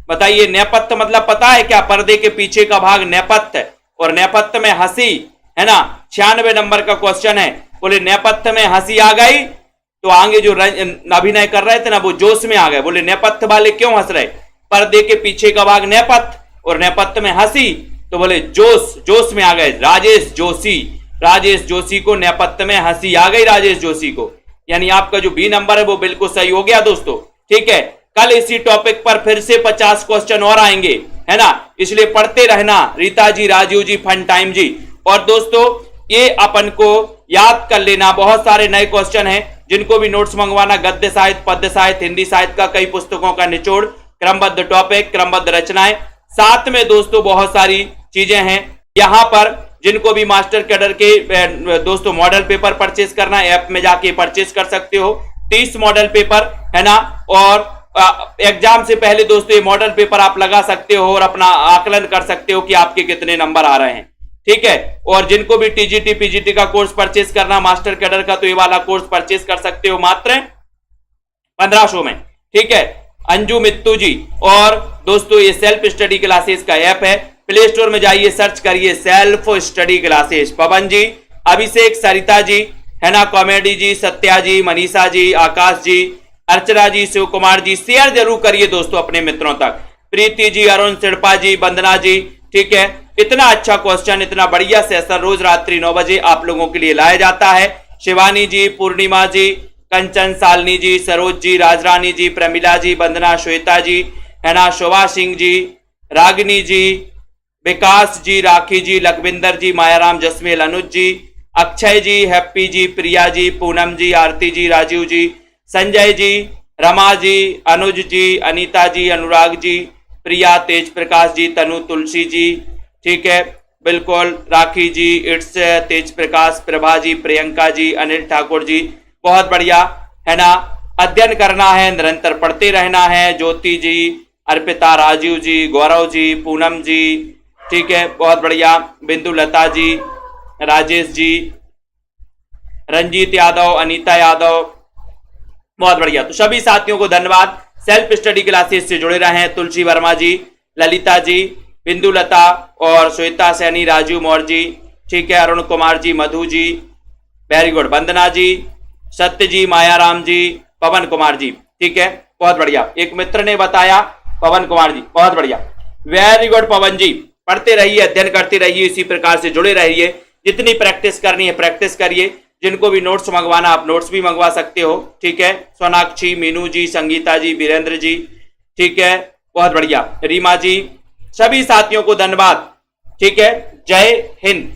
बताइए। नेपथ्य मतलब पता है क्या? पर्दे के पीछे का भाग नेपथ्य, और नेपथ्य में हंसी है ना। 96 नंबर का क्वेश्चन है। बोले नेपथ्य में हंसी आ गई तो आगे जो अभिनय कर रहे थे ना वो जोश में आ गए। बोले नेपथ्य वाले क्यों हंस रहे? पर्दे के पीछे का भाग नेपथ्य और नेपथ्य में हंसी, तो बोले जोश में आ गए। राजेश जोशी को नेपथ्य में हंसी आ गई, राजेश जोशी को। यानी आपका जो बी नंबर है वो बिल्कुल सही हो गया दोस्तों। ठीक है, कल इसी टॉपिक पर फिर से 50 क्वेश्चन और आएंगे, है ना, इसलिए पढ़ते रहना रीता जी, राजीव जी, फन टाइम जी। और दोस्तों ये अपन को याद कर लेना, बहुत सारे नए क्वेश्चन हैं, जिनको भी नोट्स मंगवाना, गद्य साहित्य, पद्य साहित्य, हिंदी साहित्य का कई पुस्तकों का निचोड़, क्रमबद्ध टॉपिक, क्रमबद्ध रचनाएं, साथ में दोस्तों बहुत सारी चीजें हैं यहां पर, जिनको भी मास्टर कैडर के दोस्तों मॉडल पेपर परचेस करना है, ऐप में जाके परचेस कर सकते हो, 30 मॉडल पेपर, है ना। और एग्जाम से पहले दोस्तों ये मॉडल पेपर आप लगा सकते हो और अपना आकलन कर सकते हो कि आपके कितने नंबर आ रहे हैं। ठीक है, और जिनको भी टीजीटी पीजीटी का कोर्स परचेस करना मास्टर कैडर का, तो ये वाला कोर्स परचेस कर सकते हो मात्र 1500 में। ठीक है, अंजू मित्तू जी। और दोस्तों ये सेल्फ स्टडी क्लासेस का ऐप है, प्ले स्टोर में जाइए, सर्च करिए सेल्फ स्टडी क्लासेस। पवन जी, अभिषेक, सरिता जी, है ना, कॉमेडी जी, सत्या जी, मनीषा जी, आकाश जी, अर्चना जी, शिव कुमार जी, शेयर जरूर करिए दोस्तों अपने मित्रों तक। प्रीति जी, अरुण सिड़पा जी, वंदना जी। ठीक है, इतना अच्छा क्वेश्चन, इतना बढ़िया सेशन रोज रात्रि 9 बजे आप लोगों के लिए लाया जाता है। शिवानी जी, पूर्णिमा जी, कंचन, सालनी जी, सरोज जी, राजरानी जी, प्रमिला जी, वंदना, श्वेता जी, है ना, शोभा सिंह जी, रागिनी जी, विकास जी, राखी जी, लखविंदर जी, मायाराम, जसमेल, अनुज जी, अक्षय जी, हैप्पी जी, प्रिया जी, पूनम जी, आरती जी, राजीव जी, संजय जी, रमा जी, अनुज जी, अनीता जी, अनुराग जी, प्रिया, तेज प्रकाश जी, तनु, तुलसी जी। ठीक है, बिल्कुल, राखी जी, इट्स, तेज प्रकाश, प्रभा जी, प्रियंका जी, अनिल ठाकुर जी, बहुत बढ़िया, है ना। अध्ययन करना है, निरंतर पढ़ते रहना है। ज्योति जी, अर्पिता, राजीव जी, गौरव जी, पूनम जी, ठीक है, बहुत बढ़िया, बिंदु लता जी, राजेश जी, रंजीत यादव, अनीता यादव, बहुत बढ़िया। तो सभी साथियों को धन्यवाद, सेल्फ स्टडी क्लासेस से जुड़े रहे हैं। तुलसी वर्मा जी, ललिता जी, बिंदु लता और श्वेता सैनी, राजू मौर्य जी, ठीक है, अरुण कुमार जी, मधु जी, वेरी गुड, वंदना जी, सत्य जी, मायाराम जी, पवन कुमार जी। ठीक है, बहुत बढ़िया, एक मित्र ने बताया पवन कुमार जी, बहुत बढ़िया, वेरी गुड पवन जी। पढ़ते रहिए, अध्ययन करते रहिए, इसी प्रकार से जुड़े रहिए। जितनी प्रैक्टिस करनी है प्रैक्टिस करिए। जिनको भी नोट्स मंगवाना आप नोट्स भी मंगवा सकते हो। ठीक है, सोनाक्षी, मीनू जी, संगीता जी, वीरेंद्र जी, ठीक है, बहुत बढ़िया, रीमा जी, सभी साथियों को धन्यवाद। ठीक है, जय हिंद।